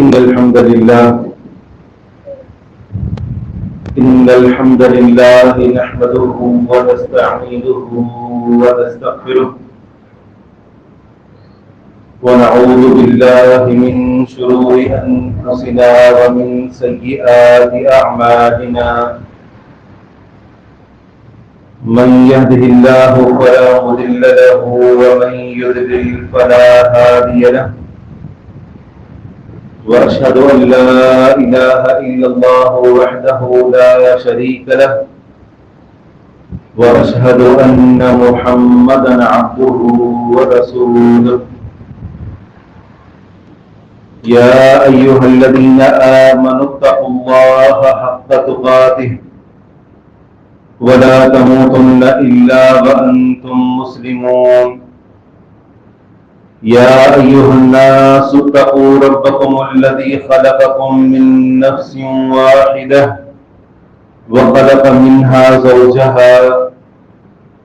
إن الحمد لله نحمده ونستعينه ونستغفره ونعوذ بالله من شرور أنفسنا ومن سيئات أعمالنا من يهده الله فلا مضل له ومن يضلل فلا هادي له وأشهد أن لا إله إلا الله وحده لا شريك له وأشهد أن محمدا عبده ورسوله يا أيها الذين آمنوا اتقوا الله حق تقاته ولا تموتن إلا وأنتم مسلمون يا أيها الناس اتقوا ربكم الذي خلقكم من نفس واحدة وخلق منها زوجها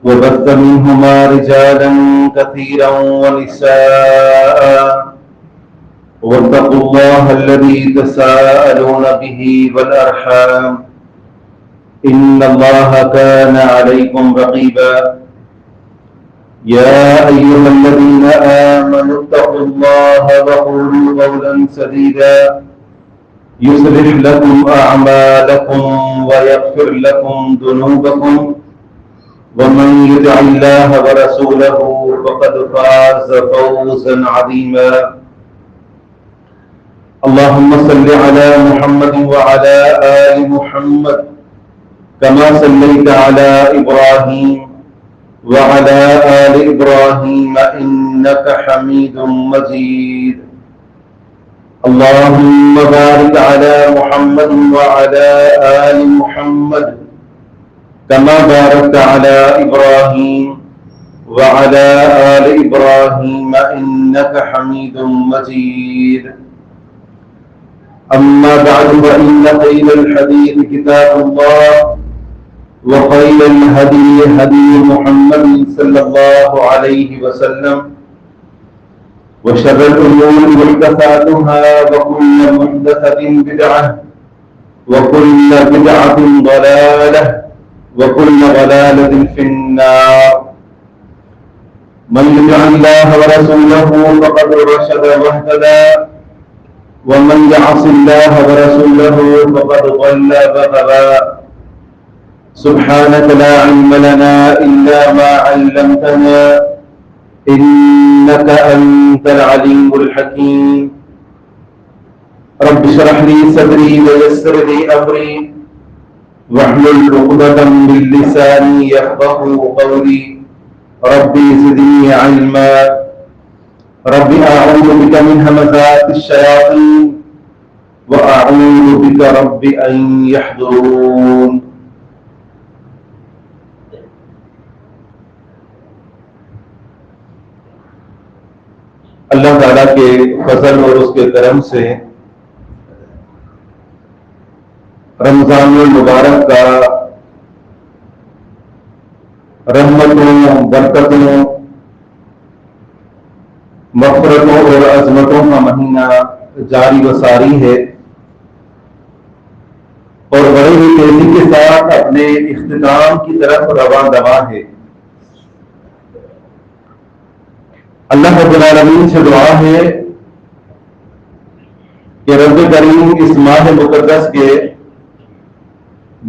وبث منهما رجالا كثيرا ونساء واتقوا الله الذي تساءلون به والأرحام إن الله كان عليكم رقيبا يا أيها الذين آمنوا اتقوا الله وقولوا قولا سديدا يصلح لكم أعمالكم ويغفر لكم ذنوبكم ومن يطع الله ورسوله فقد فاز فوزا عظيما اللهم صل على محمد وعلى آل محمد كما صليت على إبراهيم وعلى آل إبراهيم إنك حميد مجيد اللهم بارك على محمد وعلى آل محمد كما باركت على إبراهيم وعلى آل إبراهيم إنك حميد مجيد أما بعد فإن خير الحديث كتاب الله وخير الهدي هدي محمد صلى الله عليه وسلم وشر الأمور محدثاتها وكل محدثة بدعة وكل بدعة ضلالة وكل ضلالة في النار من يطع الله ورسوله فقد رشد واهتدى ومن يعص الله ورسوله فقد ضل وغوى سبحانك لا علم لنا إلا ما علمتنا إنك أنت العليم الحكيم رب اشرح لي صدري ويسر لي أمري واحلل عقدة من لساني يفقهوا قولي ربي زدني علما رب أعوذ بك من همزات الشياطين وأعوذ بك رب أن يحضرون اللہ تعالیٰ کے فضل اور اس کے کرم سے رمضان المبارک کا رحمتوں برکتوں مغفرتوں اور عظمتوں کا مہینہ جاری و ساری ہے اور بڑی ہی تیزی کے ساتھ اپنے اختتام کی طرف رواں دواں ہے۔ اللہ رب العالمین سے دعا ہے کہ رب کریم اس ماہ مقدس کے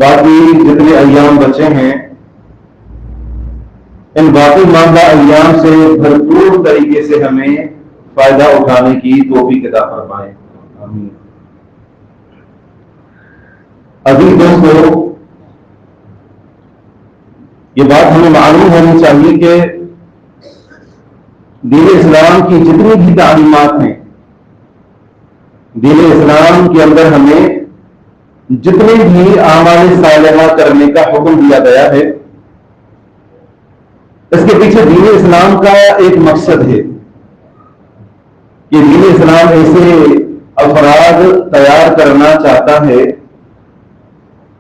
باقی جتنے ایام بچے ہیں ان باقی ماندہ ایام سے بھرپور طریقے سے ہمیں فائدہ اٹھانے کی توفیق عطا فرمائے، آمین۔ عزیز دوستو، یہ بات ہمیں معلوم ہونی چاہیے کہ دین اسلام کی جتنی بھی تعلیمات ہیں، دین اسلام کے اندر ہمیں جتنے بھی اعمال صالحہ کرنے کا حکم دیا گیا ہے، اس کے پیچھے دین اسلام کا ایک مقصد ہے کہ دین اسلام ایسے افراد تیار کرنا چاہتا ہے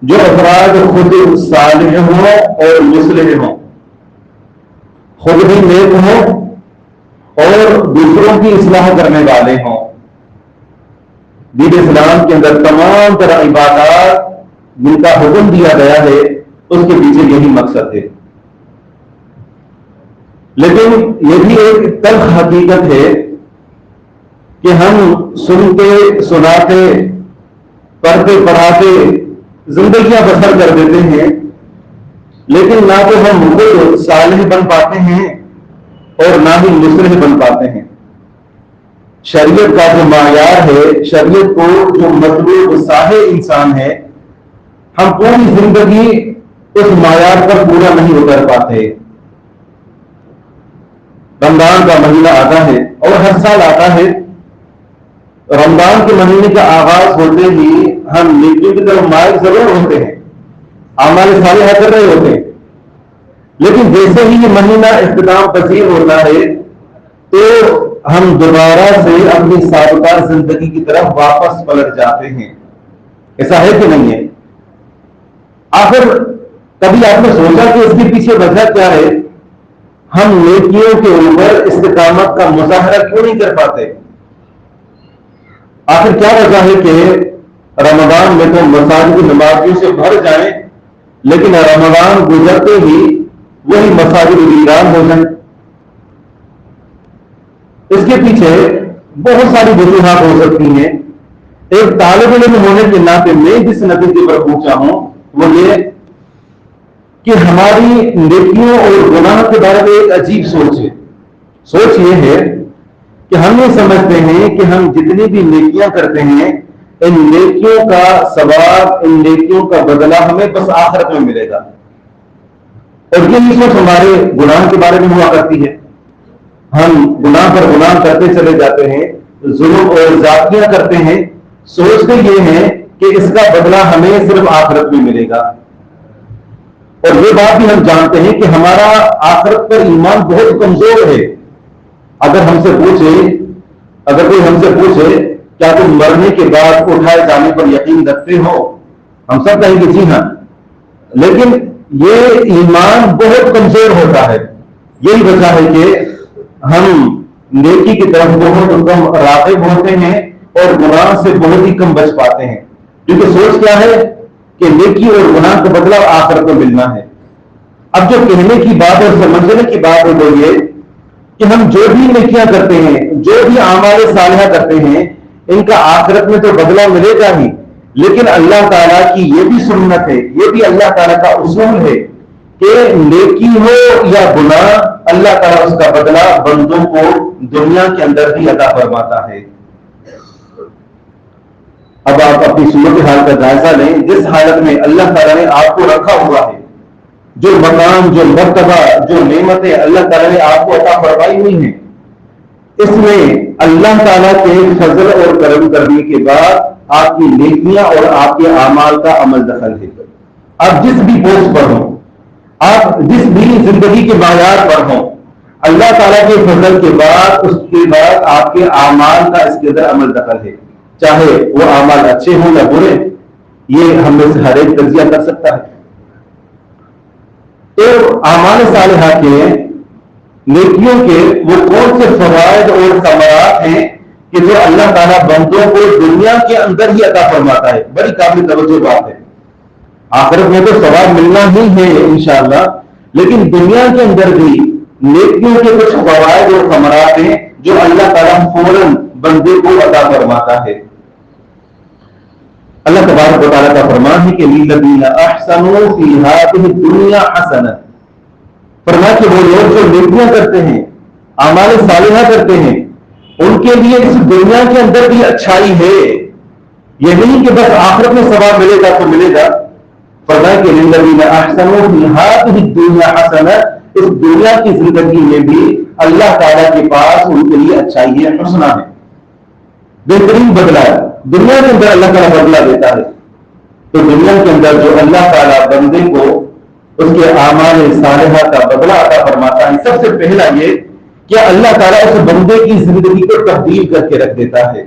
جو افراد خود صالح ہوں اور مصلح ہوں، خود بھی نیک ہوں اور دوسروں کی اصلاح کرنے والے ہوں۔ دین اسلام کے اندر تمام طرح عبادات جن کا حکم دیا گیا ہے اس کے پیچھے یہی مقصد ہے. لیکن یہ بھی ایک تلخ حقیقت ہے کہ ہم سنتے سناتے پڑھتے پڑھاتے زندگیاں بسر کر دیتے ہیں، لیکن نہ تو ہم خود صالح بن پاتے ہیں اور نہ ہی مصلح بن پاتے ہیں. شریعت کا جو معیار ہے، شریعت کو جو مطلوب صالح انسان ہے، ہم پوری زندگی اس معیار پر پورا نہیں اتر پاتے. رمضان کا مہینہ آتا ہے اور ہر سال آتا ہے. رمضان کے مہینے کا آغاز ہوتے ہی ہم نیکیوں کی طرف مائل ضرور ہوتے ہیں، اعمال صالحہ کر رہے ہوتے ہیں، لیکن جیسے ہی یہ مہینہ اختتام پذیر ہوتا ہے تو ہم دوبارہ سے اپنی سابقہ زندگی کی طرف واپس پلٹ جاتے ہیں. ایسا ہے کہ نہیں ہے؟ آخر کبھی آپ نے سوچا کہ اس کے پیچھے وجہ کیا ہے؟ ہم نیکیوں کے اوپر استقامت کا مظاہرہ کیوں نہیں کر پاتے؟ آخر کیا وجہ ہے کہ رمضان میں تو مساجد نمازیوں سے بھر جائیں، لیکن رمضان گزرتے ہی وہی مساجد ویران ہو جائیں؟ اس کے پیچھے بہت ساری وجوہات ہو سکتی ہیں. ایک طالب علم ہونے کے ناطے میں جس نتیجے پر پہنچا ہوں وہ یہ کہ ہماری نیکیوں اور گناہ کے بارے میں ایک عجیب سوچ ہے. سوچ یہ ہے کہ ہم یہ سمجھتے ہیں کہ ہم جتنی بھی نیکیاں کرتے ہیں ان نیکیوں کا ثواب، ان نیکیوں کا بدلہ ہمیں بس آخرت میں ملے گا. اور یہی سوچ ہمارے گناہ کے بارے میں ہوا کرتی ہے. ہم گناہ پر گناہ کرتے چلے جاتے ہیں، ظلم اور زیادتیاں کرتے ہیں، سوچتے یہ ہیں کہ اس کا بدلہ ہمیں صرف آخرت میں ملے گا. اور یہ بات بھی ہم جانتے ہیں کہ ہمارا آخرت پر ایمان بہت کمزور ہے. اگر کوئی ہم سے پوچھے کیا تم مرنے کے بعد اٹھائے جانے پر یقین رکھتے ہو، ہم سب کہیں گے جی ہاں، لیکن یہ ایمان بہت کمزور ہوتا ہے. یہی وجہ ہے کہ ہم نیکی کی طرف بہت کم راغب ہوتے ہیں اور گناہ سے بہت ہی کم بچ پاتے ہیں. کیونکہ سوچ کیا ہے کہ نیکی اور گناہ کا بدلہ آخرت میں ملنا ہے. اب جو کہنے کی بات اور سمجھنے کی بات ہے وہ یہ کہ ہم جو بھی نیکیاں کرتے ہیں، جو بھی اعمال صالحہ کرتے ہیں، ان کا آخرت میں تو بدلہ ملے گا ہی، لیکن اللہ تعالیٰ کی یہ بھی سنت ہے، یہ بھی اللہ تعالیٰ کا اصول ہے کہ نیکی ہو یا گناہ، اللہ تعالیٰ اس کا بدلہ بندوں کو دنیا کے اندر بھی عطا فرماتا ہے. اب آپ اپنی صورت حال کا جائزہ لیں. جس حالت میں اللہ تعالیٰ نے آپ کو رکھا ہوا ہے، جو مقام، جو مرتبہ، جو نعمتیں اللہ تعالیٰ نے آپ کو عطا فرمائی ہوئی ہیں، اس میں اللہ تعالیٰ کے فضل اور کرم کرنے کے بعد آپ کی نیکیاں اور آپ کے اعمال کا عمل دخل ہے. آپ جس بھی پوسٹ پر ہوں، آپ جس بھی زندگی کے معیار پر ہوں، اللہ تعالیٰ کے فضل کے بعد اس کے بعد آپ کے اعمال کا اس کے اندر عمل دخل ہے. چاہے وہ اعمال اچھے ہوں یا برے، یہ ہم میں سے ہر ایک تجزیہ کر سکتا ہے. تو اعمال صالحہ کے، نیکیوں کے وہ کون سے فوائد اور ثمرات ہیں کہ جو اللہ تعالیٰ بندوں کو دنیا کے اندر ہی عطا فرماتا ہے؟ بڑی قابل توجہ بات ہے. آخرت میں تو ثواب ملنا ہی ہے انشاءاللہ، لیکن دنیا کے اندر بھی نیکیوں کے کچھ فوائد اور ثمرات ہیں جو اللہ تعالیٰ فوراً بندے کو عطا فرماتا ہے. اللہ تبارک و تعالیٰ کا فرمان ہے کہ لِلَّذِينَ أَحْسَنُوا فِي هَذِهِ الدُّنْيَا حَسَنَةٌ. فرمایا کہ وہ لوگ جو نیکیاں کرتے ہیں، اعمال صالحہ کرتے ہیں، ان کے لیے اس دنیا کے اندر بھی اچھائی ہے. یہ نہیں کہ بس آخرت میں ثواب ملے گا تو ملے گا. فرمایا کہ لِلَّذِينَ أَحْسَنُوا فِي هَذِهِ الدُّنْيَا حَسَنَةٌ. اس دنیا کی زندگی میں بھی اللہ تعالیٰ کے پاس ان کے لیے اچھائی ہے، حسنہ ہے، بہترین بدلہ ہے. دنیا کے اندر اللہ تعالیٰ بدلہ دیتا ہے. تو دنیا کے اندر جو اللہ تعالیٰ بندے کو اس کے اعمال صالحہ کا بدلہ عطا فرماتا ہے، سب سے پہلا یہ کہ اللہ تعالیٰ اس بندے کی زندگی کو تبدیل کر کے رکھ دیتا ہے.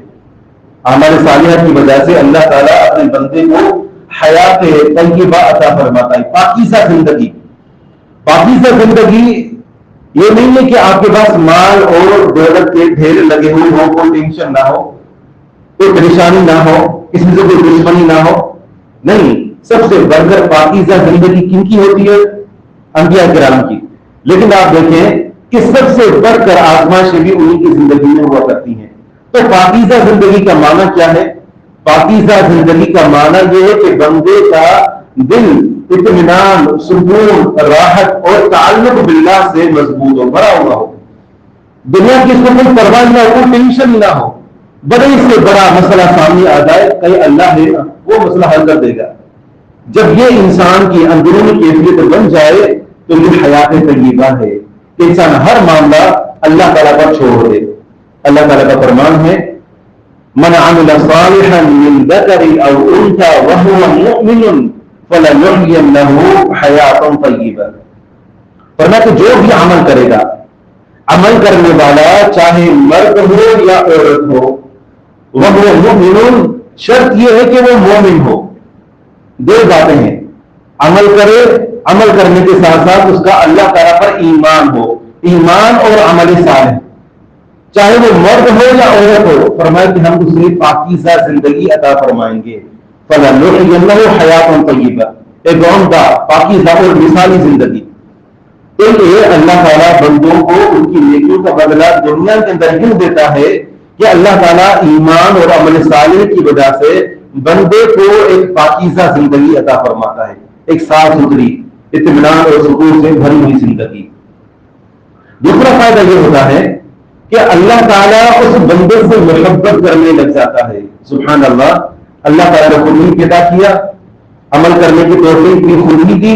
اعمال صالحہ کی وجہ سے اللہ تعالیٰ اپنے بندے کو حیات طیبہ عطا فرماتا ہے، پاکیزہ زندگی. پاکیزہ زندگی یہ نہیں ہے کہ آپ کے پاس مال اور دولت کے ڈھیر لگے ہوئے ہوں، کوئی ٹینشن نہ ہو. کوئی پریشانی نہ ہو، کسی سے کوئی دشمنی نہ ہو. نہیں، سب سے بڑھ کر پاکیزہ زندگی کن کی ہوتی ہے؟ انبیاء کرام کی. لیکن آپ دیکھیں کہ سب سے بڑھ کر آزمائشیں بھی انہی کی زندگی میں ہوا کرتی ہیں. تو پاکیزہ زندگی کا معنی کیا ہے؟ پاکیزہ زندگی کا معنی یہ ہے کہ بندے کا دل اطمینان، سکون، راحت اور تعلق باللہ سے مضبوط ہو، بڑا ہوا ہو. دنیا کی اس کو کوئی پرواہ نہ ہو، کوئی ٹینشن نہ ہو. بڑے سے بڑا مسئلہ سامنے آ جائے، کہیں اللہ ہے وہ مسئلہ حل کر دے گا. جب یہ انسان کی اندرونی کیفیت بن جائے تو یہ حیات طیبہ ہے کہ انسان ہر معاملہ اللہ تعالیٰ پر چھوڑ دے. اللہ تعالیٰ کا فرمان ہے من عمل صالحا من ذکر او انثى وهو مؤمن فلنحيينه حیاتا طیبہ. فرمایا کہ جو بھی عمل کرے گا، عمل کرنے والا چاہے مرد ہو یا عورت ہو، وهو مؤمن، شرط یہ ہے کہ وہ مومن ہو. دو باتیں ہیں، عمل کرے، عمل کرنے کے ساتھ ساتھ اس کا اللہ تعالیٰ پر ایمان ہو، ایمان اور عمل صالح، چاہے وہ مرد ہو یا عورت ہو. فرمایا کہ ہم اسے پاکیزہ زندگی عطا فرمائیں گے. فَلَنُحْيِيَنَّهُ حَيَاةً طَيِّبَةً، ایک عمدہ پاکیزہ اور مثالی زندگی. تو یہ اللہ تعالیٰ بندوں کو ان کی نیکیوں کا بدلہ دنیا کے اندر یوں دیتا ہے کہ اللہ تعالیٰ ایمان اور عمل صالح کی وجہ سے بندے کو ایک پاکیزہ زندگی عطا فرماتا ہے، ایک صاف ستھری، اطمینان اور سکون سے بھری ہوئی زندگی. دوسرا فائدہ یہ ہوتا ہے کہ اللہ تعالیٰ اس بندے سے محبت کرنے لگ جاتا ہے. سبحان اللہ، اللہ تعالیٰ نے خود ہی پیدا کیا، عمل کرنے کی توفیق بھی خود ہی دی،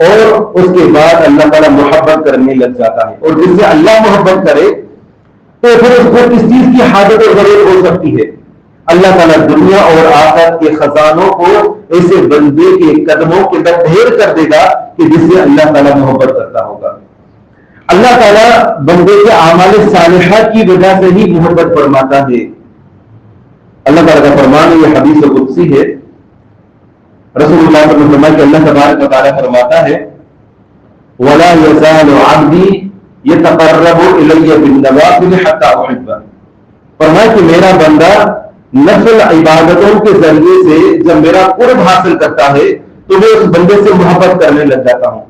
اور اس کے بعد اللہ تعالیٰ محبت کرنے لگ جاتا ہے. اور جس سے اللہ محبت کرے تو پھر اس کو کس چیز کی حاجت اور ضرورت ہو سکتی ہے؟ اللہ تعالیٰ دنیا اور آخرت کے خزانوں کو ایسے بندے کے قدموں کے اندر ڈھیر کر دے گا کہ جس سے اللہ تعالیٰ محبت کرتا ہوگا. اللہ تعالیٰ بندے کے اعمال صالحہ کی وجہ سے ہی محبت فرماتا ہے. اللہ تعالیٰ کا فرمان ہے، یہ حدیث قدسی ہے، رسول اللہ صلی اللہ علیہ وسلم فرمایا کہ اللہ تبارک و تعالیٰ فرماتا ہے وَلَا يَزَالُ عَبْدِي يَتَقَرَّبُ إِلَيَّ بِالنَّوَافِلِ حَتَّى أُحِبَّهُ. فرمایا کہ میرا بندہ نفل عبادتوں کے ذریعے سے جب میرا قرب حاصل کرتا ہے تو میں اس بندے سے محبت کرنے لگ جاتا ہوں.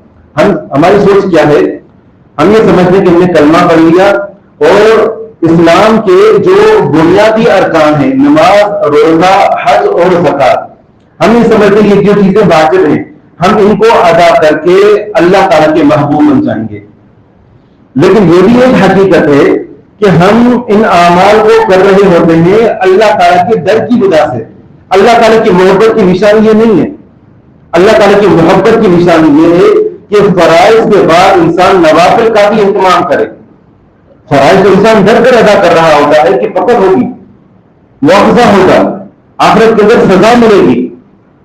ہماری سوچ کیا ہے؟ ہم یہ سمجھتے ہیں کہ ہم نے کلمہ پڑھ لیا اور اسلام کے جو بنیادی ارکان ہیں، نماز، روزہ، حج اور زکوٰۃ، ہم یہ سمجھتے ہیں یہ جو چیزیں واجب ہیں ہم ان کو ادا کر کے اللہ تعالیٰ کے محبوب بن جائیں گے. لیکن یہ بھی ایک حقیقت ہے کہ ہم ان اعمال کو کر رہے ہوتے ہیں اللہ تعالیٰ کے ڈر کی وجہ سے. اللہ تعالیٰ کی محبت کی نشانی یہ نہیں ہے. اللہ تعالیٰ کی محبت کی نشانی یہ ہے کہ فرائض کے بعد انسان نوافل کا بھی اہتمام کرے. فرائض کو انسان ڈر کر ادا کر رہا ہوتا ہے کہ پکڑ ہوگی، مواخذہ ہوگا، آخرت کے اندر سزا ملے گی.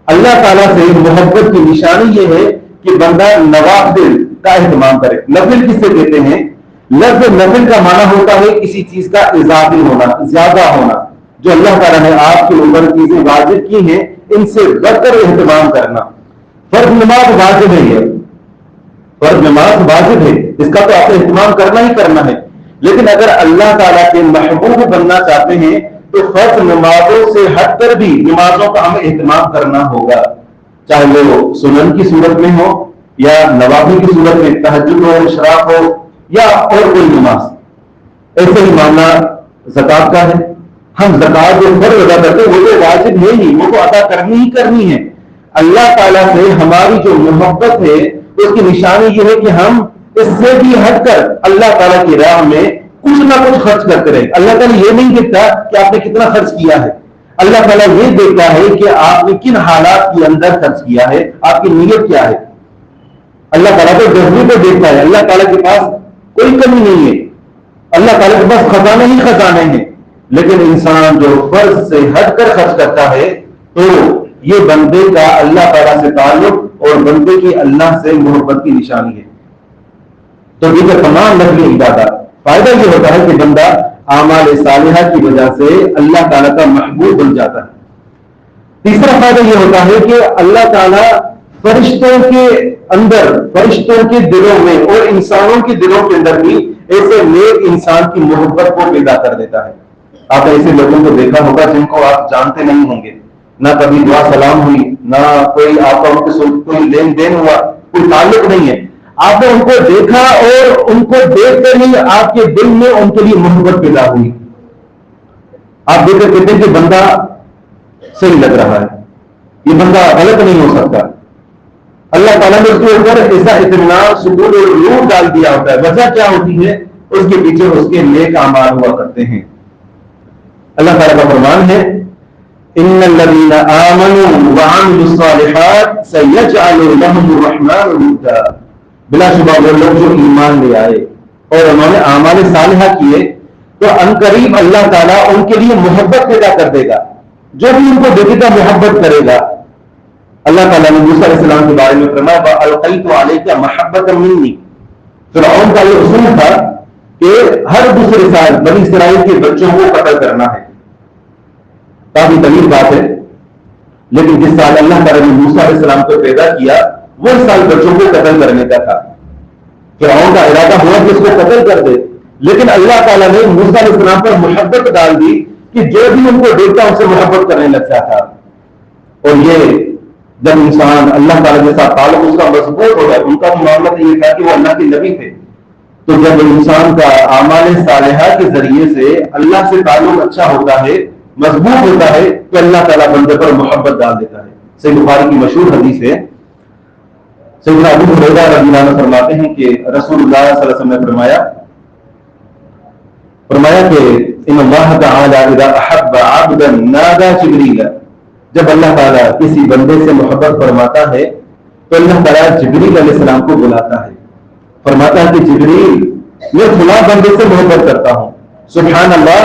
اللہ تعالیٰ سے محبت کی نشانی یہ ہے کہ بندہ نوافل کا اہتمام کرے. نفل کس سے کہتے ہیں؟ لفظ نفل کا معنی ہوتا ہے کسی چیز کا اضافی ہونا، زیادہ ہونا. جو اللہ تعالیٰ نے آپ کے اوپر چیزیں واجب کی ہیں ان سے بڑھ کر اہتمام کرنا. فرض نماز واجب ہے، یہ فرض نماز واجب ہے، اس کا تو آپ نے اہتمام کرنا ہی کرنا ہے. لیکن اگر اللہ تعالیٰ کے محبوب بننا چاہتے ہیں تو فرض نمازوں سے ہٹ کر بھی نمازوں کا ہمیں اہتمام کرنا ہوگا، چاہے وہ سنن کی صورت میں ہو یا نوافل کی صورت میں، تہجد ہو، اشراق ہو یا اور کوئی نماز. ایسے ہی معاملہ زکوٰۃ کا ہے. ہم زکوٰۃ جو فرض ادا کرتے ہیں وہ تو واجب ہے ہی، وہ تو ادا کرنی ہی کرنی ہے. اللہ تعالیٰ سے ہماری جو محبت ہے اس کی نشانی یہ ہے کہ ہم اس سے بھی ہٹ کر اللہ تعالیٰ کی راہ میں کچھ نہ کچھ خرچ کرتے رہے. اللہ تعالیٰ یہ نہیں دیکھتا کہ آپ نے کتنا خرچ کیا ہے، اللہ تعالیٰ یہ دیکھتا ہے کہ آپ نے کن حالات کے اندر خرچ کیا ہے، آپ کی نیت کیا ہے. اللہ تعالیٰ تو جذبے کو دیکھتا ہے. اللہ تعالیٰ کے پاس کوئی کمی نہیں ہے، اللہ تعالیٰ کے پاس خزانے ہی خزانے ہیں. لیکن انسان جو فرض سے ہٹ کر خرچ کرتا ہے تو یہ بندے کا اللہ تعالیٰ سے تعلق اور بندے کی اللہ سے محبت کی نشانی ہے. تو دیگر تمام نفلی عبادات فائدہ یہ ہوتا ہے کہ بندہ اعمال صالحہ کی وجہ سے اللہ تعالیٰ کا محبوب بن جاتا ہے. تیسرا فائدہ یہ ہوتا ہے کہ اللہ تعالیٰ فرشتوں کے اندر، فرشتوں کے دلوں میں اور انسانوں کے دلوں کے اندر بھی ایسے نیک انسان کی محبت کو پیدا کر دیتا ہے. آپ نے ایسے لوگوں کو دیکھا ہوگا جن کو آپ جانتے نہیں ہوں گے، نہ کبھی دعا سلام ہوئی، نہ کوئی آپ کا ان کے ساتھ کوئی لین دین ہوا، کوئی تعلق نہیں ہے، آپ نے ان کو دیکھا اور ان کو دیکھ کر ہی آپ کے دل میں ان کے لیے محبت پیدا ہوئی. آپ دیکھ کر کہتے ہیں کہ بندہ صحیح لگ رہا ہے، یہ بندہ غلط نہیں ہو سکتا. اللہ تعالیٰ نے اس کے اوپر ایسا اطمینان، سکون اور نور ڈال دیا ہوتا ہے. وجہ کیا ہوتی ہے؟ اس کے پیچھے اس کے نیک اعمال ہوا کرتے ہیں. اللہ تعالیٰ کا فرمان ہے ان الذين آمنوا وعملوا الصالحات سيجعل لهم الرحمن ودا. بلا شبہ وہ لوگ جو ایمان لے آئے اور انہوں نے اعمال صالحہ کیے تو عنقریب اللہ تعالیٰ ان کے لیے محبت پیدا کر دے گا. جو بھی ان کو دیکھے گا محبت کرے گا. اللہ تعالیٰ نے موسیٰ علیہ السلام کے بارے میں فرمایا وَأَلْقَيْتُ عَلَيْكَ مَحَبَّةً مِّنِّي. فرعون کا یہ اصول تھا کہ ہر دوسرے سال بنی اسرائیل کے بچوں کو قتل کرنا ہے. کافی طویل بات ہے، لیکن جس سال اللہ تعالیٰ نے موسیٰ علیہ السلام کو پیدا کیا وہ سال بچوں کو قتل کرنے کا تھا. فرعون کا ارادہ ہوا کہ اس کو قتل کر دے، لیکن اللہ تعالیٰ نے موسیٰ علیہ السلام پر محبت ڈال دی کہ جو بھی ان کو دیکھتا ان سے محبت کرنے لگتا تھا. اور یہ جب انسان اللہ تعالیٰ کے ساتھ تعلق اس کا مضبوط ہو گیا، ان کا معاملہ تو یہ تھا کہ وہ اللہ کے نبی تھے، تو جب انسان کا اعمال صالحہ کے ذریعے سے اللہ سے تعلق اچھا ہوتا ہے، مضبوط ہوتا ہے، تو اللہ تعالیٰ بندے پر محبت ڈال دیتا ہے. صحیح بخاری کی مشہور حدیث ہے، سیدنا ابو ہریرہ رضی اللہ عنہ فرماتے ہیں کہ رسول اللہ صلی اللہ علیہ وسلم نے فرمایا کہ ان اللہ تعالی اذا احب عبدا نادى جبریل. جب اللہ تعالیٰ کسی بندے سے محبت فرماتا ہے تو اللہ تعالیٰ جبریل علیہ السلام کو بلاتا ہے، فرماتا ہے کہ جبریل میں فلاں بندے سے محبت کرتا ہوں. سبحان اللہ،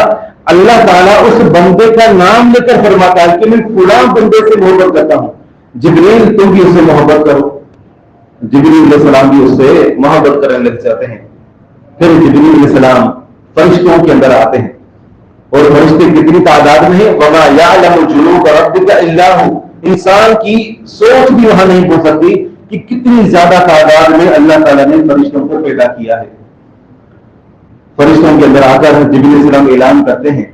اللہ تعالیٰ اس بندے کا نام لے کر فرماتا ہے کہ میں فلاں بندے سے محبت کرتا ہوں. جبریل تم بھی اس سے محبت کرو. جبریل علیہ السلام بھی اس سے محبت کرنے لگ جاتے ہیں. پھر جبریل علیہ السلام فرشتوں کے اندر آتے ہیں، اور فرشتے کتنی تعداد میں ہیں، وَمَا يَعْلَمُ جُنُودَ رَبِّكَ إِلَّا هُوَ. انسان کی سوچ بھی وہاں نہیں پہنچ سکتی کہ کتنی زیادہ تعداد میں اللہ تعالیٰ نے فرشتوں کو پیدا کیا ہے. فرشتوں کے اندر آ کر جبریل علیہ السلام اعلان کرتے ہیں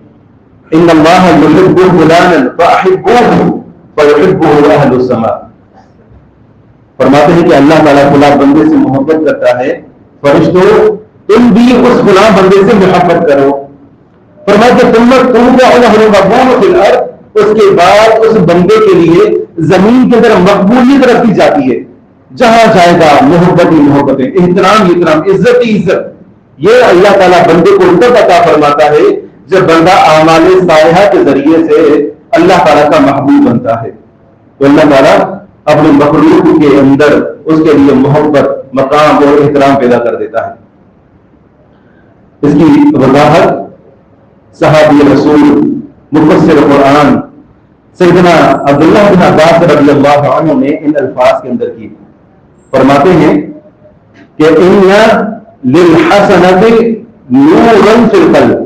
ان اللہ یحب فلانا فاحبوه فیحبه اہل السماء. فرماتے ہیں کہ اللہ تعالیٰ فلاں بندے سے محبت کرتا ہے، فرشتوں تم بھی اس فلاں بندے سے محبت کرو. فرمایا کہ تم کا مقبول فی الارض، اس کے بعد اس بندے کے لیے زمین کے اندر مقبولیت رکھی جاتی ہے. جہاں جائے گا محبت ہی محبت ہے، احترام ہی احترام، عزت ہی عزت. یہ اللہ تعالیٰ بندے کو تب عطا فرماتا ہے جب بندہ اعمال صالحہ کے ذریعے سے اللہ تعالیٰ کا محبوب بنتا ہے. تو اللہ تعالیٰ اپنے مخلوق کے اندر اس کے لیے محبت، مقام اور احترام پیدا کر دیتا ہے. اس کی وضاحت صحابی رسول مفسر قرآن سیدنا عبداللہ بن عباس رضی اللہ عنہ نے ان الفاظ کے اندر کی. فرماتے ہیں کہ للحسنۃ نورا فی القلب.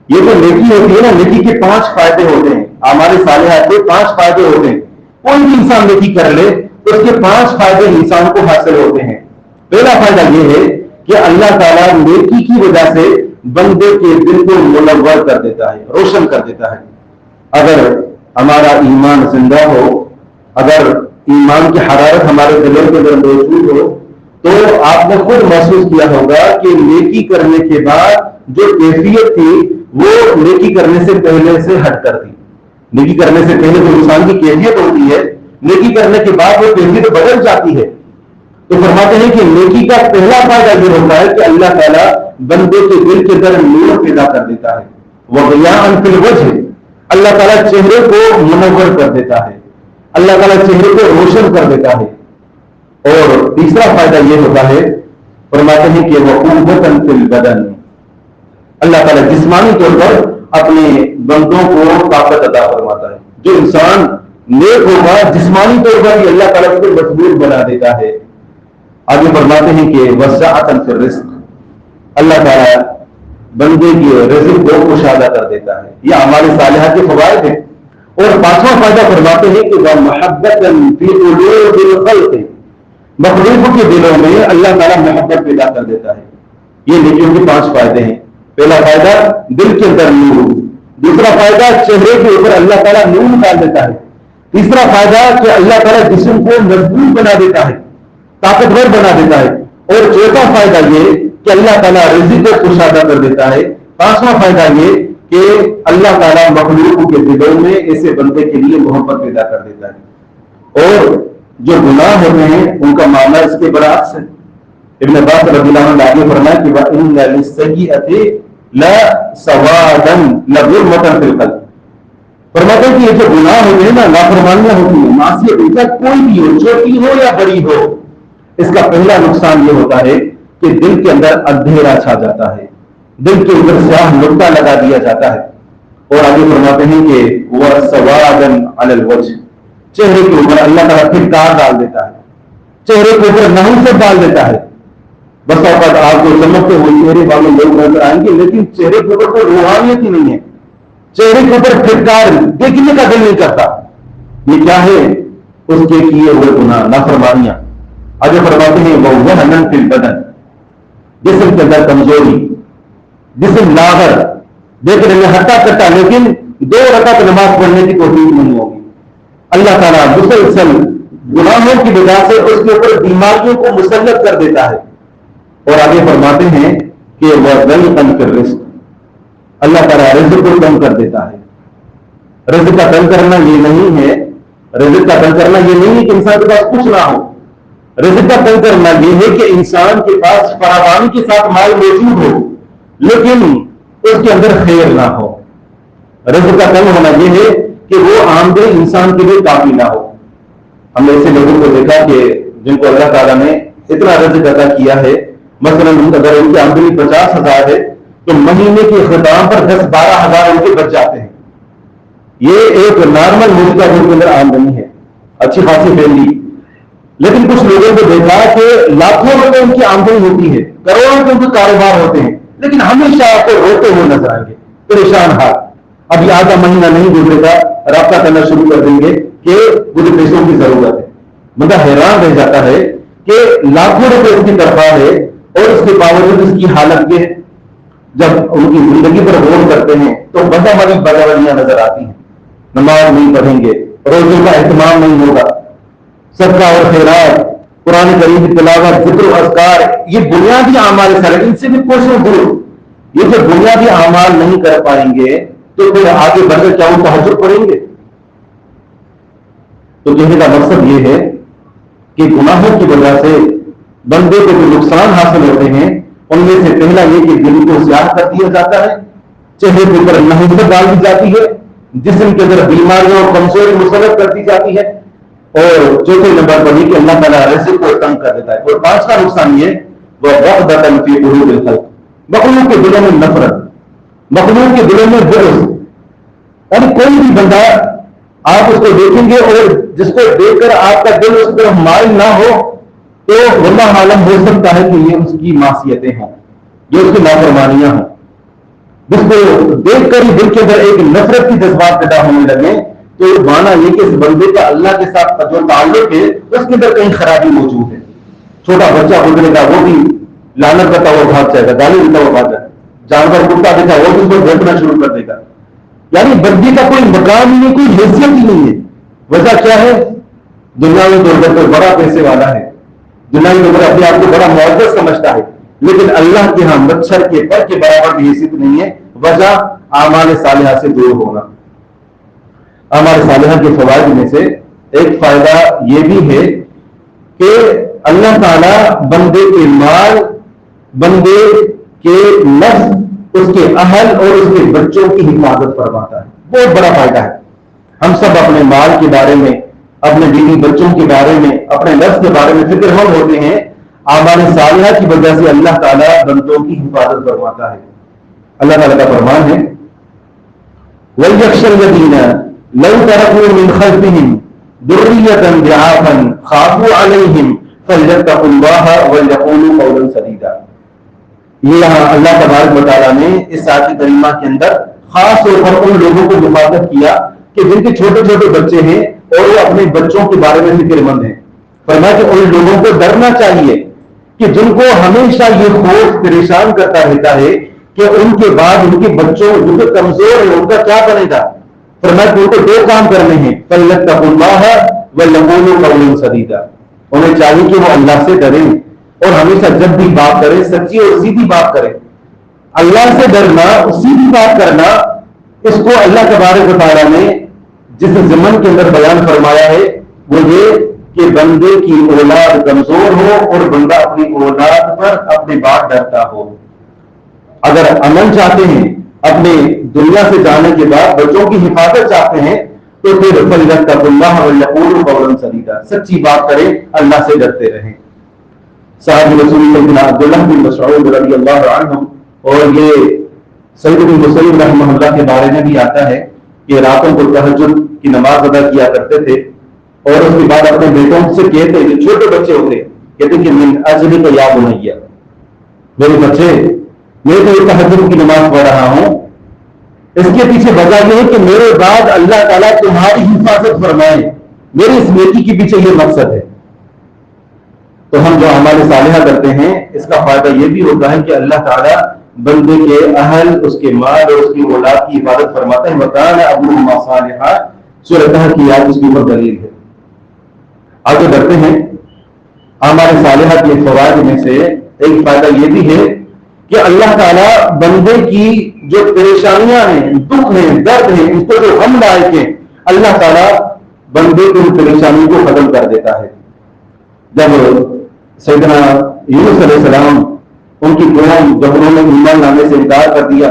یہ جو نیکی ہوتی ہے نا، نیکی کے 5 فائدے ہوتے ہیں. ہمارے صالحات کے 5 فائدے ہوتے ہیں. کوئی بھی انسان نیکی کر لے تو اس کے 5 فائدے انسان کو حاصل ہوتے ہیں. پہلا فائدہ یہ ہے کہ اللہ تعالیٰ نیکی کی وجہ سے بندے کے دل کو منور کر دیتا ہے، روشن کر دیتا ہے. اگر ہمارا ایمان زندہ ہو، اگر ایمان کی حرارت ہمارے دلوں کے اندر موجود ہو، تو آپ نے خود محسوس کیا ہوگا کہ نیکی کرنے کے بعد جو کیفیت تھی وہ نیکی کرنے سے پہلے سے ہٹ کر تھی. نیکی کرنے سے پہلے جو انسان کی کیفیت ہوتی ہے، نیکی کرنے کے بعد وہ کیفیت بدل جاتی ہے. تو فرماتے ہیں کہ نیکی کا پہلا فائدہ یہ ہوتا ہے کہ اللہ تعالیٰ بندے کے دل کے اندر نور پیدا کر دیتا ہے. وَضِيَاءً فِي الْوَجْهِ، اللہ تعالیٰ چہرے کو منور کر دیتا ہے، اللہ تعالیٰ چہرے کو روشن کر دیتا ہے. اور تیسرا فائدہ یہ ہوتا ہے، فرماتے ہیں کہ وَقُوَّةً فِي الْبَدَنِ، اللہ تعالیٰ جسمانی طور پر اپنے بندوں کو طاقت عطا فرماتا ہے. جو انسان نیک ہوگا جسمانی طور پر بھی اللہ تعالیٰ اس کو مضبوط بنا دیتا ہے. آگے فرماتے ہیں کہ وَسَعَةً فِي الرِّزْقِ، اللہ تعالیٰ بندے کے رزق کو کشادہ کر دیتا ہے. یہ اعمال صالحہ کے فوائد ہیں. اور 5واں فائدہ فرماتے ہیں کہ وَمَحَبَّةً فِي قُلُوبِ الْخَلْقِ، مخلوق کے دلوں میں اللہ تعالیٰ محبت پیدا کر دیتا ہے. یہ نیکیوں کے 5 فائدے ہیں. پہلا فائدہ دل کے اندر نور، دوسرا فائدہ چہرے کے اوپر اللہ تعالیٰ نور ڈال دیتا ہے، تیسرا فائدہ کہ اللہ تعالیٰ جسم کو مضبوط بنا دیتا ہے، طاقتور بنا دیتا ہے، اور چوتھا فائدہ یہ کہ اللہ تعالیٰ رزق کو کشادہ کر دیتا ہے، پانچواں فائدہ یہ کہ اللہ تعالیٰ مخلوق کے دلوں میں ایسے بندے کے لیے محبت پیدا کر دیتا ہے۔ اور جو گناہ ہوتے ہیں ان کا معاملہ اس کے برعکس ہے۔ ابن عباس رضی اللہ عنہ آگے فرمایا کہ وَإِنَّ لِلسَّيِّئَةِ لَسَوَادًا لَغُرْمَةً فِي الْقَلْبِ، فرماتے ہیں کہ یہ جو گناہ ہوتے ہیں نا، نافرمانیاں ہوتی ہیں، معصیت ہوتا کوئی بھی ہو، چھوٹی ہو یا بڑی ہو، اس کا پہلا نقصان یہ ہوتا ہے کہ دل کے اندر اندھیرا چھا جاتا ہے، دل کے اوپر سیاہ نقطہ لگا دیا جاتا ہے۔ اور آگے فرماتے ہیں کہ وَسَوَادًا عَلَى الْوَجْهِ، چہرے کے اوپر اللہ تعالیٰ پھٹکار ڈال دیتا ہے، چہرے کے اوپر نحوست ڈال دیتا ہے۔ بس اوقات آپ کو چمکتے ہوئے چہرے والے لوگ نظر آئیں گے، لیکن چہرے کے اوپر کوئی روحانیت ہی نہیں ہے، چہرے کے اوپر پھٹکار دیکھنے کا دل نہیں کرتا۔ یہ کیا ہے؟ اس کے کیے ہوئے گناہ، نافرمانیاں۔ آگے فرماتے ہیں وَوَهْنًا فِي الْبَدَنِ، جسم کے اندر کمزوری، جسم لاغر، دیکھ رہے ہیں ہٹا کٹا، لیکن 2 رکعت نماز پڑھنے کی توفیق نہیں ہوگی۔ اللہ تعالیٰ مسلسل گناہوں کی وجہ سے اس کے اوپر بیماریوں کو مسلط کر دیتا ہے۔ اور آگے فرماتے ہیں کہ وَضَيْقًا فِي الرِّزْقِ، اللہ تعالیٰ رزق کو کم کر دیتا ہے۔ رزق کا کم کرنا یہ نہیں ہے، رزق کا کم کرنا یہ نہیں ہے کہ انسان کے پاس کچھ نہ ہو، رزق کا کم کرنا یہ ہے کہ انسان کے پاس فراوانی کے ساتھ مال موجود ہو لیکن اس کے اندر خیر نہ ہو۔ رزق کا کم ہونا یہ ہے کہ وہ آمدنی انسان کے لیے کافی نہ ہو۔ ہم نے ایسے لوگوں کو دیکھا کہ جن کو اللہ تعالیٰ نے اتنا رزق عطا کیا ہے، مثلا اگر ان کی آمدنی 50,000 ہے تو مہینے کے اختتام پر 10-12 ہزار ان کے بچ جاتے ہیں۔ یہ ایک نارمل ملک کا کے اندر آمدنی ہے، اچھی خاصی فیملی۔ لیکن کچھ لوگوں کو دیکھا کہ لاکھوں روپے ان کی آمدنی ہوتی ہے، کروڑوں کے ان کے کاروبار ہوتے ہیں، لیکن ہمیشہ آپ کو روتے ہوئے نظر آئیں گے، پریشان حال۔ ابھی آدھا مہینہ نہیں گزرے گا رابطہ کرنا شروع کر دیں گے کہ مجھے پیسوں کی ضرورت ہے۔ بندہ حیران رہ جاتا ہے کہ لاکھوں روپے اس کی طرف ہے اور اس کے باوجود اس کی حالت یہ ہے۔ جب ان کی زندگی پر غور کرتے ہیں تو بندہ والی بداولیاں نظر آتی ہیں۔ نماز نہیں پڑھیں گے، روزوں کا اہتمام نہیں ہوگا، صدقہ اور خیرات، قرآن کریم کی تلاوت، ذکر و اذکار، یہ بنیادی اعمال صالحہ، ان سے بھی کوشش کرو۔ یہ جو بنیادی اعمال نہیں کر پائیں گے تو پھر آگے بڑھ کر کیا وہ تہجد پڑھیں گے؟ تو کہنے کا مقصد یہ ہے کہ گناہوں کی وجہ سے بندے کو جو نقصان حاصل ہوتے ہیں ان میں سے پہلا یہ کہ دل کو سیاہ کر دیا جاتا ہے، چہرے کے اوپر نحوست ڈال دی جاتی ہے، جسم کے اندر بیماریاں اور کمزوری مسلط کر دی جاتی ہے، اور چوتھے نمبر پر یہ کہ اللہ تعالیٰ رزق کو تنگ کر دیتا ہے۔ اور پانچواں نقصان یہ وَوَحْدَةً فِي قُلُوبِ الْخَلْقِ، مخلوق کے دلوں میں نفرت، مخلوق کے دلوں میں بغض۔ اور کوئی بھی بندہ آپ اس کو دیکھیں گے اور جس کو دیکھ کر آپ کا دل اس طرف مائل نہ ہو تو واللہ عالم ہو سکتا ہے کہ یہ اس کی معصیتیں ہوں، یہ اس کی نافرمانیاں ہوں۔ جس کو دیکھ کر ہی دل کے اندر ایک نفرت کی جذبات پیدا ہونے لگے تو مانا یہ کہ اس بندے کا اللہ کے ساتھ جو تعلق ہے اس کے اندر کہیں خرابی موجود ہے۔ چھوٹا بچہ گزرے گا وہ بھی لعنت کرتا ہوا بھاگ جائے گا، گالی دیتا ہوا بھاگ جائے گا، جانور کتا دیکھا وہ بھی اس کو گھٹنا شروع کر دے گا۔ یعنی بندے کا کوئی مقام ہی نہیں، کوئی حیثیت ہی نہیں ہے۔ وجہ کیا ہے؟ دنیا میں تو کوئی بڑا پیسے والا ہے، دنیا میں اپنے آپ کو بڑا معزز سمجھتا ہے، لیکن اللہ کے ہاں مچھر کے پر کے برابر بھی حیثیت نہیں ہے۔ وجہ اعمال صالحہ سے دور ہونا۔ اعمال صالحہ کے فوائد میں سے ایک فائدہ یہ بھی ہے کہ اللہ تعالیٰ بندے کے مال، بندے کے نفس، اس کے اہل اور اس کے بچوں کی حفاظت فرماتا ہے۔ بہت بڑا فائدہ ہے۔ ہم سب اپنے مال کے بارے میں، اپنے بیوی بچوں کے بارے میں، اپنے نفس کے بارے میں فکر مند ہوتے ہیں، اعمال صالحہ کی وجہ سے اللہ تعالیٰ بندوں کی حفاظت فرماتا ہے۔ اللہ تعالیٰ کا فرمان ہے وَلْيَخْشَ الَّذِينَ لَوْ تَرَكُوا مِنْ خَلْفِهِمْ ذُرِّيَّةً ضِعَافًا خَافُوا عَلَيْهِمْ فَلْيَتَّقُوا اللَّهَ وَلْيَقُولُوا قَوْلًا سَدِيدًا۔ یہ یہاں اللہ تبارک و تعالیٰ نے اس آیت کریمہ کے اندر خاص طور پر ان لوگوں کو مخاطب کیا کہ جن کے چھوٹے چھوٹے بچے ہیں اور وہ اپنے بچوں کے بارے میں فکر مند ہیں۔ فرمایا کہ ان لوگوں کو ڈرنا چاہیے کہ جن کو ہمیشہ یہ خوف پریشان کرتا رہتا ہے کہ ان کے بعد ان کے بچوں جو کہ کمزور ہیں ان کا کیا بنے گا؟ فرمایا کہ ان کو دو کام کرنے ہیں، فَلْيَتَّقُوا اللَّهَ وَلْيَقُولُوا قَوْلًا سَدِيدًا، انہیں چاہیے کہ وہ اللہ سے ڈریں اور ہمیشہ جب بھی بات کریں سچی اور سیدھی بات کریں۔ اللہ سے ڈرنا، سیدھی بات کرنا، اس کو اللہ تبارک و تعالیٰ نے جس ضمن کے اندر بیان فرمایا ہے وہ یہ کہ بندے کی اولاد کمزور ہو اور بندہ اپنی اولاد پر اپنے بعد ڈرتا ہو۔ اگر امن چاہتے ہیں، اپنے دنیا سے جانے کے بعد بچوں کی حفاظت چاہتے ہیں، تو پھر فَلْيَتَّقُوا اللَّهَ وَلْيَقُولُوا قَوْلًا سَدِيدًا، سچی بات کریں، اللہ سے ڈرتے رہیں۔ صحابی رسول اللہ عبداللہ بن مسعود رضی اللہ عنہ، اور یہ سعید بن مسیب رحمہ اللہ کے بارے میں بھی آتا ہے کہ راتوں کو تہجد کی نماز ادا کیا کرتے تھے، اور اس کے بعد اپنے بیٹوں سے کہتے، جو چھوٹے بچے ہوتے، کہتے کہ من اجلک یا بنی، میرے بچے میں تو یہ تہجد کی نماز پڑھ رہا ہوں، اس کے پیچھے وجہ یہ ہے کہ میرے بعد اللہ تعالیٰ تمہاری حفاظت فرمائے، میری اس نیکی کے پیچھے یہ مقصد ہے۔ تو ہم جو اعمال صالحہ کرتے ہیں اس کا فائدہ یہ بھی ہوتا ہے کہ اللہ تعالیٰ بندے کے اہل، اس کے مال اور اس کی اولاد کی حفاظت فرماتا ہے۔ وَكَانَ أَبُوهُمَا صَالِحًا، سورۃ طہ کی آیت اس کے اوپر دلیل ہے۔ آگے بڑھتے ہیں، اعمال صالحہ کے فوائد میں سے ایک فائدہ یہ بھی ہے کہ اللہ تعالیٰ بندے کی جو پریشانیاں ہیں، دکھ ہیں، درد ہیں، اس کو جو غم لائق ہیں، اللہ تعالیٰ بندے کی ان پریشانیوں کو ختم کر دیتا ہے۔ جب سیدنا یونس علیہ السلام ان کی قوم جب انہوں نے ایمان لانے سے انکار کر دیا،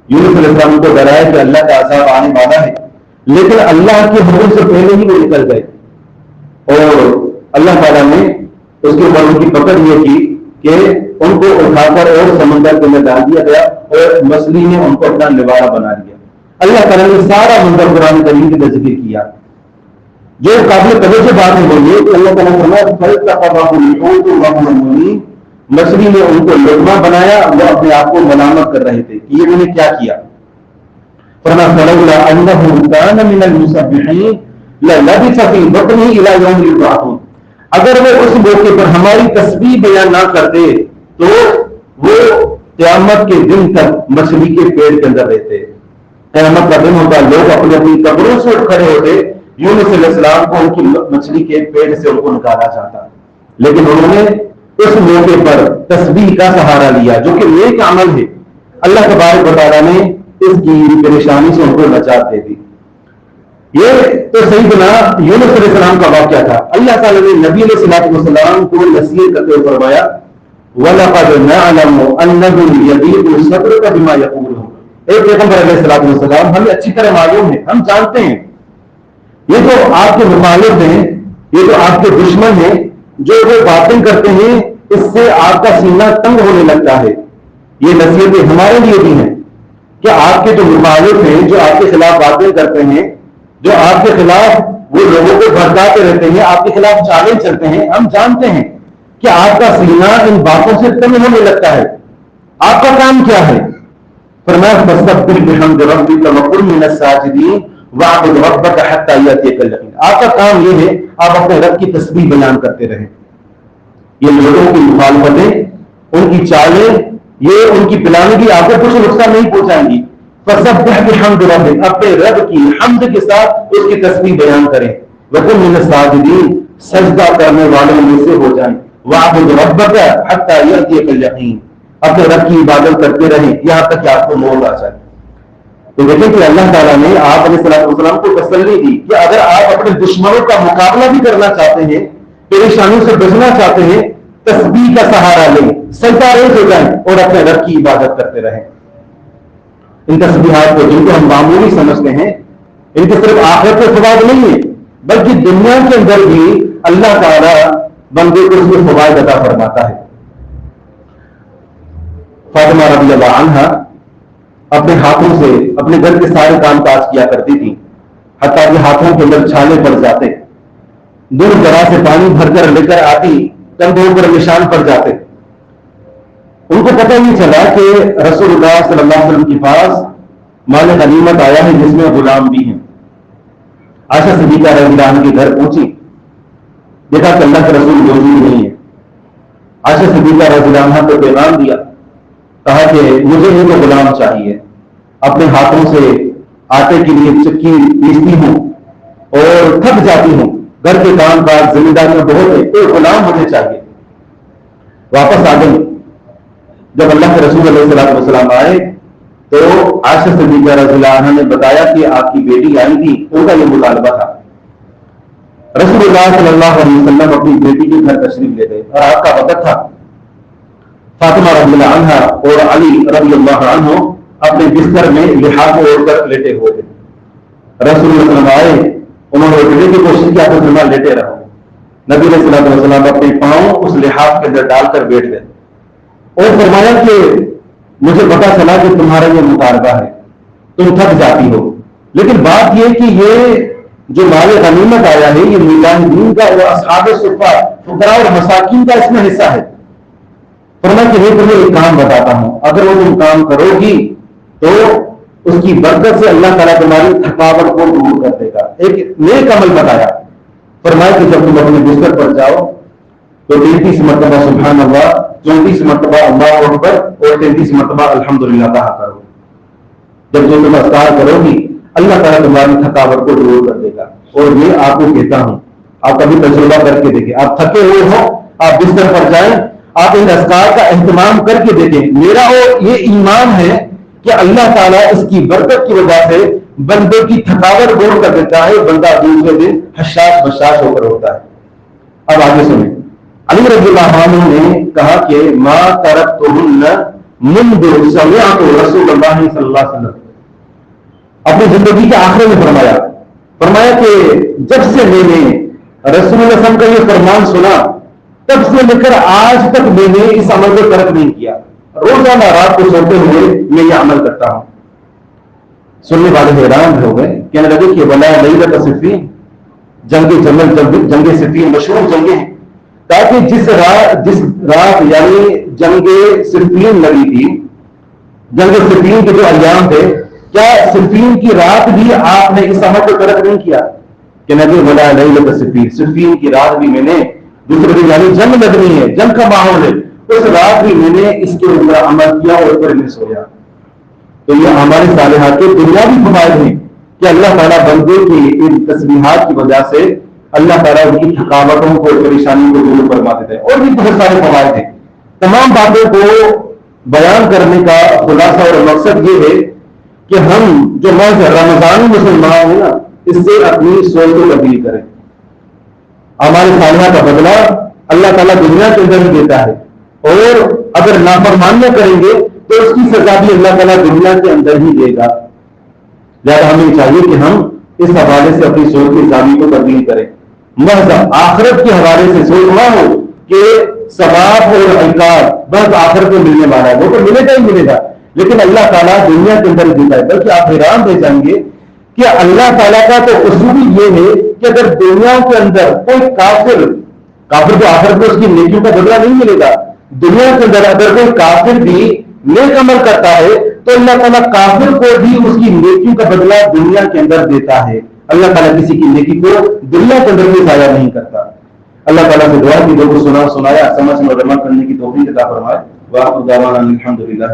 یونس علیہ السلام کو ڈرایا کہ اللہ کا عذاب آنے والا ہے، لیکن اللہ کے حکم سے پہلے ہی وہ نکل گئے، اور اللہ تعالیٰ نے اس کے اوپر ان کی پکڑ یہ کی کہ ان کو اٹھا کر اور سمندر کے اندر ڈال دیا گیا، اور مچھلی نے ان کو اپنا نوارا بنا لیا۔ اللہ تعالیٰ نے سارا منظر قرآن کریم کے ذکر کیا۔ جو قابل توجہ بات ہے وہ یہ کہ اللہ تعالیٰ نے مچھلی نے ان کو لقمہ بنایا، وہ اپنے آپ کو ملامت کر رہے تھے کہ یہ انہوں نے کیا کیا۔ فرمایا فلولا انه كان من المسبحين للبث في بطنه الى يوم يبعثون، اگر وہ اس موقع پر ہماری تسبیح بیان نہ کرتے تو وہ قیامت کے دن تک مچھلی کے پیٹ کے اندر رہتے۔ قیامت کا دن ہوتا، لوگ اپنی اپنی قبروں سے اٹھ کھڑے ہوتے، یونس علیہ السلام کو ان کی مچھلی کے پیٹ سے ان کو نکالا جاتا، لیکن انہوں نے اس موقع پر تسبیح کا سہارا لیا جو کہ نیک عمل ہے۔ اللہ تبارک و تعالیٰ نے اس کی پریشانی سے ان کو نجات دے دی۔ یہ تو سیدنا یونس علیہ السلام کا واقعہ تھا۔ اللہ تعالیٰ نے نبی علیہ الصلوۃ والسلام کو نصیحت کرتے ہوئے فرمایا وَلَقَدْ نَعْلَمُ أَنَّهُ يَضِيقُ صَدْرُكَ بِمَا يَقُولُونَ، اے پیغمبر علیہ الصلوۃ والسلام، ہمیں اچھی طرح معلوم ہے، ہم جانتے ہیں یہ جو آپ کے مخالف ہیں، یہ جو آپ کے دشمن ہیں، جو وہ باتیں کرتے ہیں اس سے آپ کا سینہ تنگ ہونے لگتا ہے۔ یہ نصیحتیں ہمارے لیے بھی ہیں کہ آپ کے جو مخالف ہیں، جو آپ کے خلاف باتیں کرتے ہیں، جو آپ کے خلاف وہ لوگوں کو بھڑکاتے رہتے ہیں، آپ کے خلاف چالیں چلتے ہیں، ہم جانتے ہیں کہ آپ کا سینہ ان باتوں سے تنگ ہونے لگتا ہے۔ آپ کا کام کیا ہے؟ فرمایا فَسَبِّحْ بِحَمْدِ رَبِّكَ وَكُن مِّنَ السَّاجِدِينَ وَاعْبُدْ رَبَّكَ حَتَّىٰ يَأْتِيَكَ الْيَقِينُ، آپ کا کام یہ ہے آپ اپنے رب کی تسبیح بیان کرتے رہیں۔ یہ لوگوں کی مخالفتیں، ان کی چالیں، یہ ان کی پلانگی آپ کو کچھ نقصان نہیں پہنچائیں گی۔ فَسَبِّحْ بِحَمْدِ رَبِّكَ، اپنے رب کی حمد کے ساتھ اس کی تسبیح بیان کریں۔ وَكُن مِّنَ السَّاجِدِينَ، سجدہ کرنے والوں میں سے ہو جائیں۔ وَاعْبُدْ رَبَّكَ حَتَّىٰ يَأْتِيَكَ الْيَقِينُ، اپنے رب کی عبادت کرتے رہیں یہاں تک کہ آپ کو موت آ جائے۔ تو دیکھیں کہ اللہ تعالیٰ نے آپ علیہ الصلوۃ والسلام کو تسلی دی کہ اگر آپ اپنے دشمنوں کا مقابلہ بھی کرنا چاہتے ہیں، پریشانیوں سے بچنا چاہتے ہیں، تسبیح کا سہارا لیں، سجدہ ریز ہو جائیں اور اپنے رب کی عبادت کرتے رہیں۔ ان تسبیحات کو جن کو ہم معمولی سمجھتے ہیں، ان کے صرف آخرت کے فوائد نہیں ہے بلکہ دنیا کے اندر بھی اللہ تعالیٰ بندے کو اس میں فوائد عطا فرماتا ہے۔ فاطمہ رضی اللہ عنہا اپنے ہاتھوں سے اپنے گھر کے سارے کام کاج کیا کرتی تھی، حتیٰ کہ ہاتھوں کے اندر چھالے پڑ جاتے، دور دراز سے پانی بھر کر لے کر آتی، کندھوں پر نشان پڑ جاتے۔ ان کو پتہ نہیں چلا کہ رسول اللہ صلی اللہ علیہ وسلم کے پاس مال غنیمت آیا ہے جس میں غلام بھی ہیں۔ عائشہ صدیقہ رضی اللہ عنہا کے گھر پہنچی، دیکھا کہ اللہ کے رسول موجود نہیں ہے۔ عائشہ صدیقہ رضی اللہ عنہا کو پیغام دیا کہا کہ مجھے ایک غلام چاہیے، اپنے ہاتھوں سے آٹے کے لیے چکی پیستی ہوں اور تھک جاتی ہوں، گھر کے کام کاج ذمہ داریاں بہت ہے، ایک غلام مجھے چاہیے۔ واپس آ گئی۔ جب اللہ کے رسول علیہ الصلوۃ والسلام آئے تو عائشہ صدیقہ رضی اللہ عنہا نے بتایا کہ آپ کی بیٹی آئی تھی، ان کا یہ مطالبہ تھا۔ رسول اللہ صلی اللہ علیہ وسلم اپنی بیٹی کے گھر تشریف لے گئے اور آپ کا وقت تھا۔ فاطمہ رضی اللہ عنہا اور علی رضی اللہ عنہ اپنے بستر میں لحاف اوڑھ کر لیٹے ہوئے تھے۔ رسول اللہ صلی اللہ علیہ وسلم آئے، انہوں نے اٹھنے کی کوشش کیا تو فرمایا لیٹے رہو۔ نبی علیہ الصلوۃ والسلام اپنے پاؤں اس لحاف کے اندر ڈال کر بیٹھ گئے اور فرمایا کہ مجھے پتا چلا کہ تمہارا یہ مطالبہ ہے، تم تھک جاتی ہو، لیکن بات یہ کہ یہ جو مال غنیمت آیا ہے یہ مجاہدین کا اور اصحاب صفہ فقراء اور مساکین کا اس میں حصہ ہے۔ فرمایا کہ میں تمہیں ایک کام بتاتا ہوں، اگر وہ تم کام کرو گی تو اس کی برکت سے اللہ تعالیٰ تمہاری تھکاوٹ کو دور کر دے گا۔ ایک نیک عمل بتایا۔ فرمایا کہ جب تم اپنے بستر پر جاؤ تو 33 مرتبہ سبحان اللہ، 34 مرتبہ اللہ اکبر اور 33 مرتبہ الحمدللہ کہا کرو۔ جب جو تم اذکار کرو گی اللہ تعالیٰ تمہاری تھکاوٹ کو دور کر دے گا۔ اور میں آپ کو کہتا ہوں، آپ کبھی تجربہ کر کے دیکھیں، آپ تھکے ہوئے ہو، آپ بستر پر جائیں، آپ ان اذکار کا اہتمام کر کے دیکھیں۔ میرا اور یہ ایمان ہے کہ اللہ تعالیٰ اس کی برکت کی وجہ سے بندے کی تھکاوٹ دور کر دیتا ہے، بندہ دوسرے دن حشاش بشاش ہو کر ہوتا ہے۔ اب آگے سنیں، علی رضی اللہ عنہ نے کہا کہ ما ترکتہن منذ سمعت رسول اللہ صلی اللہ علیہ وسلم، اپنی زندگی کے آخر میں فرمایا کہ جب سے میں نے رسول اللہ صلی اللہ علیہ وسلم کا یہ فرمان سنا تب سے لے کر آج تک میں نے اس عمل کو ترک نہیں کیا۔ روزانہ رات کو سوتے ہوئے میں یہ عمل کرتا ہوں۔ سننے والے حیران ہو گئے، کہنے لگے کہ ولا لیلۃ صفین، جنگ جمل، جنگ صفین مشہور جنگیں ہیں، تاکہ جس رات یعنی جنگ صفین لگی تھی، جنگ صفین کے جو ایام تھے، کیا صفین کی رات بھی آپ نے اس عمل کو ترک نہیں کیا؟ کہ نبی ولا لیلۃ صفین، صفین کی رات بھی میں نے، دوسرے دن یعنی جنگ لگنی ہے، جنگ کا ماحول ہے، اس رات بھی میں نے اس کے اوپر عمل کیا اور پھر میں سویا۔ تو یہ ہمارے صالحات کے دنیاوی فوائد ہیں کہ اللہ تعالیٰ بندے کی ان تسبیحات کی وجہ سے اللہ تعالیٰ ان کی تھکاوٹوں کو، پریشانی کو دور فرما دیتے ہیں، اور بھی بہت سارے فوائد ہیں۔ تمام باتوں کو بیان کرنے کا خلاصہ اور مقصد یہ ہے کہ ہم جو محض رمضانی مسلمان ہیں نا، اس سے اپنی سوچ کو تبدیل کریں۔ ہمارے صالحہ کا بدلہ اللہ تعالیٰ دنیا کے اندر ہی دیتا ہے، اور اگر نافرمانیاں کریں گے تو اس کی سزا بھی اللہ تعالیٰ دنیا کے اندر ہی دے گا۔ لہٰذا ہمیں چاہیے کہ ہم اس حوالے سے اپنی سوچ کے زاویے کو تبدیل کریں۔ محض آخرت کے حوالے سے سوچ نہ ہو کہ ثواب اور عقاب بس آخرت میں ملنے والا ہے، وہ تو ملے گا ہی ملے گا، لیکن اللہ تعالیٰ دنیا کے اندر دیتا ہے۔ بلکہ آپ حیران رہ جائیں گے کہ اللہ تعالیٰ کا تو اصول یہ ہے کہ اگر دنیا کے اندر کوئی کافر تو آخرت میں اس کی نیکیوں کا بدلہ نہیں ملے گا، دنیا کے اندر اگر کوئی کافر بھی نیک عمل کرتا ہے تو اللہ تعالیٰ کافر کو بھی اس کی نیکیوں کا بدلہ دنیا کے اندر دیتا ہے۔ اللہ تعالیٰ کسی کی نیکی کو دنیا کے اندر بھی ضائع نہیں کرتا۔ اللہ تعالیٰ سے دعا کی جو کو سنایا سمجھ اور عمل کرنے کی توفیق عطا فرمائے۔ وآخر دعوانا الحمدللہ۔